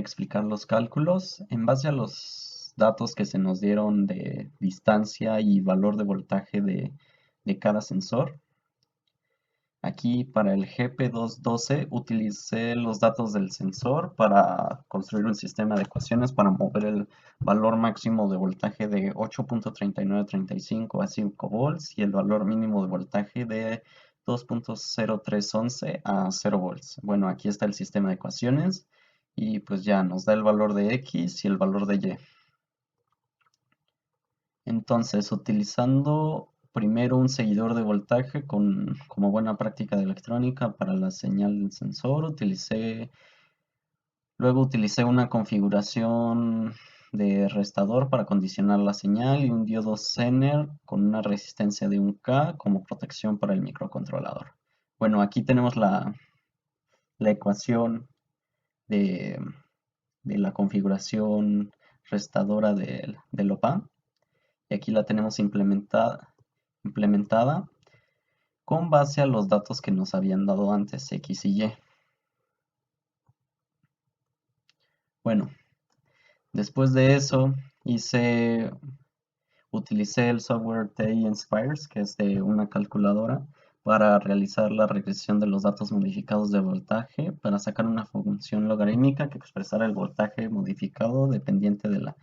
explicar los cálculos. En base a los datos que se nos dieron de distancia y valor de voltaje de cada sensor, aquí para el GP212 utilicé los datos del sensor para construir un sistema de ecuaciones para mover el valor máximo de voltaje de 8.3935 a 5 volts y el valor mínimo de voltaje de 2.0311 a 0 volts. Bueno, aquí está el sistema de ecuaciones y pues ya nos da el valor de X y el valor de Y. Entonces, utilizando primero un seguidor de voltaje como buena práctica de electrónica para la señal del sensor, luego utilicé una configuración de restador para condicionar la señal y un diodo Zener con una resistencia de 1K como protección para el microcontrolador. Bueno, aquí tenemos la ecuación de, de la configuración restadora del op-amp. Y aquí la tenemos implementada con base a los datos que nos habían dado antes, X y Y. Bueno, después de eso utilicé el software TI Inspires, que es de una calculadora, para realizar la regresión de los datos modificados de voltaje para sacar una función logarítmica que expresara el voltaje modificado dependiente de la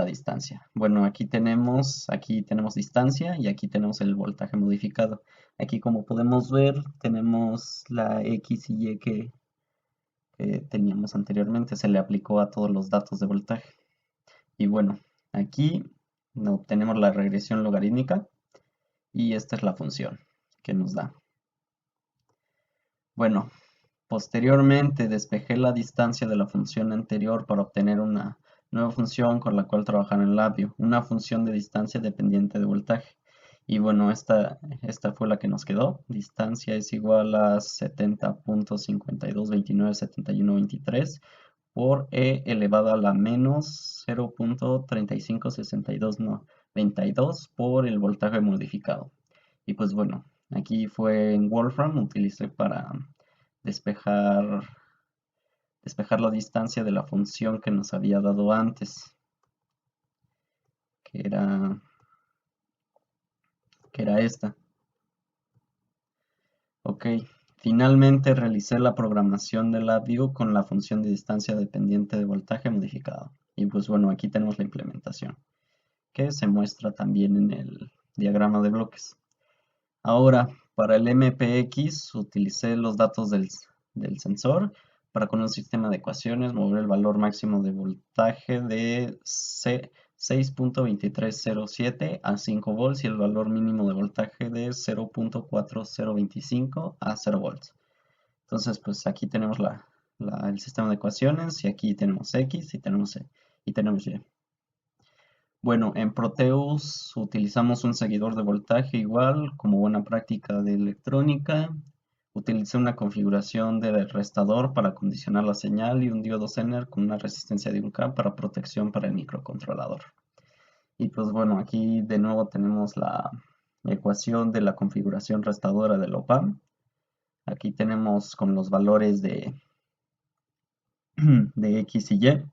distancia. Bueno, aquí tenemos distancia y aquí tenemos el voltaje modificado. Aquí, como podemos ver, tenemos la X y Y que teníamos anteriormente, se le aplicó a todos los datos de voltaje. Y bueno, aquí obtenemos la regresión logarítmica y esta es la función que nos da. Bueno, posteriormente despejé la distancia de la función anterior para obtener una nueva función con la cual trabajar en Labview, una función de distancia dependiente de voltaje. Y bueno, esta fue la que nos quedó. Distancia es igual a 70.52297123 por e elevado a la menos 0.356292 por el voltaje modificado. Y pues bueno, aquí fue en Wolfram, utilicé para despejar, despejar la distancia de la función que nos había dado antes, que era, que era esta. Ok, finalmente realicé la programación de LabVIEW con la función de distancia dependiente de voltaje modificado. Y pues bueno, aquí tenemos la implementación, que se muestra también en el diagrama de bloques. Ahora, para el MPX utilicé los datos del sensor para con un sistema de ecuaciones mover el valor máximo de voltaje de 6.2307 a 5 volts y el valor mínimo de voltaje de 0.4025 a 0 volts. Entonces, pues aquí tenemos el sistema de ecuaciones y aquí tenemos X y tenemos Y. Bueno, en Proteus utilizamos un seguidor de voltaje igual, como buena práctica de electrónica. Utilicé una configuración de restador para condicionar la señal y un diodo Zener con una resistencia de 1K para protección para el microcontrolador. Y pues bueno, aquí de nuevo tenemos la ecuación de la configuración restadora del op-amp. Aquí tenemos con los valores de X y Y.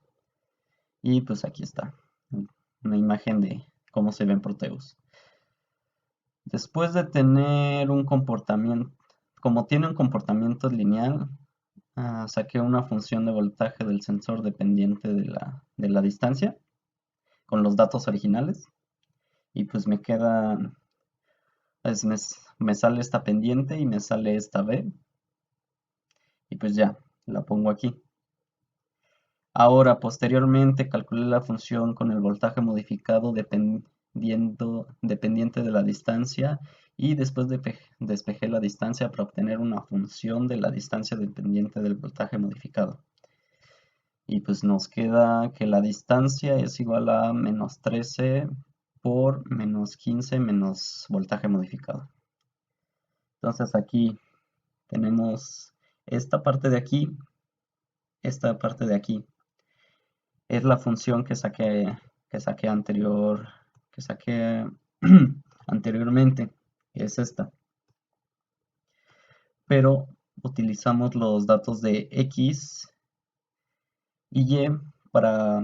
Y pues aquí está una imagen de cómo se ve en Proteus. Después de tener un comportamiento, como tiene un comportamiento lineal, saqué una función de voltaje del sensor dependiente de la distancia con los datos originales y pues me sale esta pendiente y me sale esta B y pues ya, la pongo aquí. Ahora, posteriormente, calculé la función con el voltaje modificado dependiente de la distancia y después despejé la distancia para obtener una función de la distancia dependiente del voltaje modificado. Y pues nos queda que la distancia es igual a menos 13 por menos 15 menos voltaje modificado. Entonces aquí tenemos esta parte de aquí, esta parte de aquí. Es la función que saqué anteriormente, es esta. Pero utilizamos los datos de X y Y para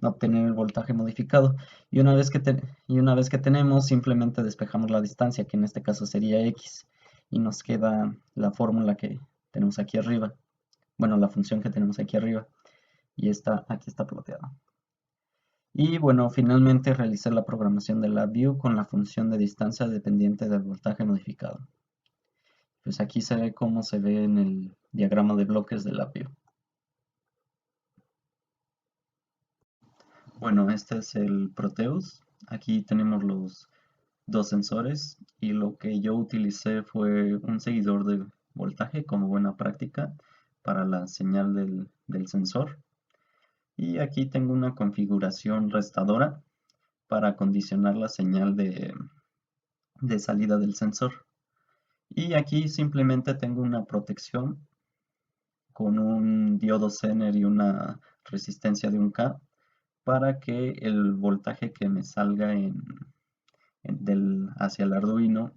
obtener el voltaje modificado. Y una vez que tenemos, simplemente despejamos la distancia, que en este caso sería X, y nos queda la fórmula que tenemos aquí arriba. Bueno, la función que tenemos aquí arriba, y aquí está ploteada. Y bueno, finalmente realicé la programación de LabVIEW con la función de distancia dependiente del voltaje modificado. Pues aquí se ve cómo se ve en el diagrama de bloques de LabVIEW. Bueno, este es el Proteus. Aquí tenemos los dos sensores y lo que yo utilicé fue un seguidor de voltaje como buena práctica para la señal del sensor. Y aquí tengo una configuración restadora para condicionar la señal de salida del sensor. Y aquí simplemente tengo una protección con un diodo Zener y una resistencia de 1K para que el voltaje que me salga hacia el Arduino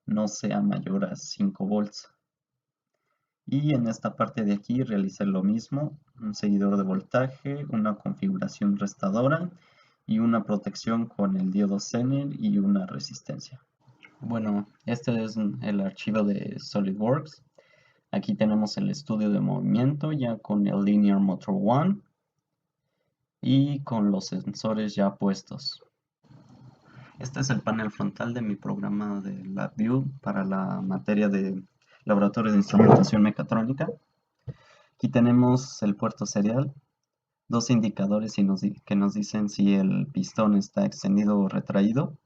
no sea mayor a 5 volts. Y en esta parte de aquí realicé lo mismo, un seguidor de voltaje, una configuración restadora y una protección con el diodo Zener y una resistencia. Bueno, este es el archivo de SolidWorks. Aquí tenemos el estudio de movimiento ya con el Linear Motor 1 y con los sensores ya puestos. Este es el panel frontal de mi programa de LabVIEW para la materia de Laboratorio de Instrumentación Mecatrónica. Aquí tenemos el puerto serial, dos indicadores que nos dicen si el pistón está extendido o retraído,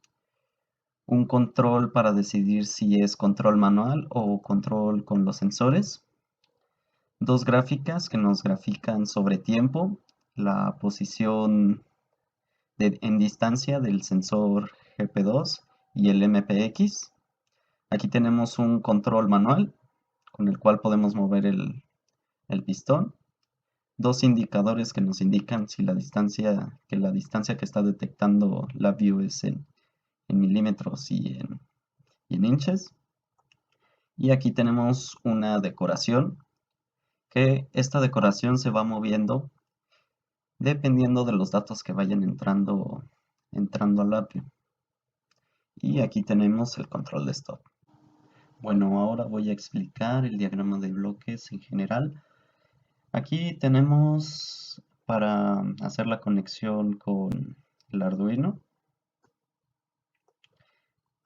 un control para decidir si es control manual o control con los sensores, dos gráficas que nos grafican sobre tiempo la posición en distancia del sensor GP2 y el MPX. Aquí tenemos un control manual con el cual podemos mover el pistón. Dos indicadores que nos indican si la distancia que está detectando LabVIEW es en milímetros y en inches. Y aquí tenemos una decoración, que esta decoración se va moviendo dependiendo de los datos que vayan entrando al LabVIEW. Y aquí tenemos el control de stop. Bueno, ahora voy a explicar el diagrama de bloques en general. Aquí tenemos para hacer la conexión con el Arduino.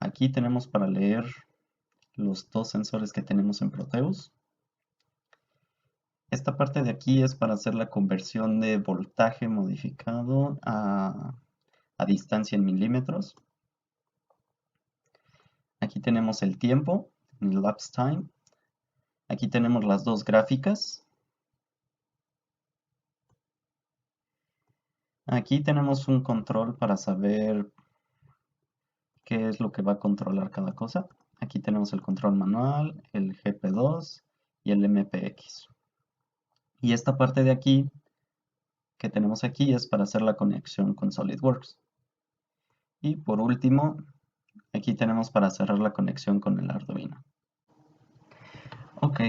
Aquí tenemos para leer los dos sensores que tenemos en Proteus. Esta parte de aquí es para hacer la conversión de voltaje modificado a distancia en milímetros. Aquí tenemos el tiempo, el elapsed time. Aquí tenemos las dos gráficas. Aquí tenemos un control para saber qué es lo que va a controlar cada cosa. Aquí tenemos el control manual, el GP2 y el MPX. Y esta parte de aquí que tenemos aquí es para hacer la conexión con SolidWorks. Y por último, aquí tenemos para cerrar la conexión con el Arduino. Ok,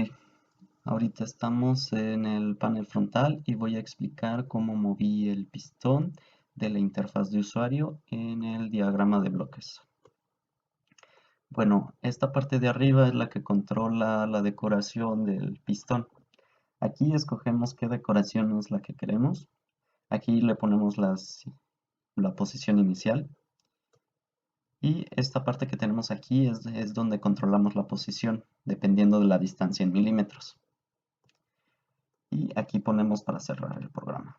ahorita estamos en el panel frontal y voy a explicar cómo moví el pistón de la interfaz de usuario en el diagrama de bloques. Bueno, esta parte de arriba es la que controla la decoración del pistón. Aquí escogemos qué decoración es la que queremos. Aquí le ponemos la posición inicial. Y esta parte que tenemos aquí es donde controlamos la posición, dependiendo de la distancia en milímetros. Y aquí ponemos para cerrar el programa.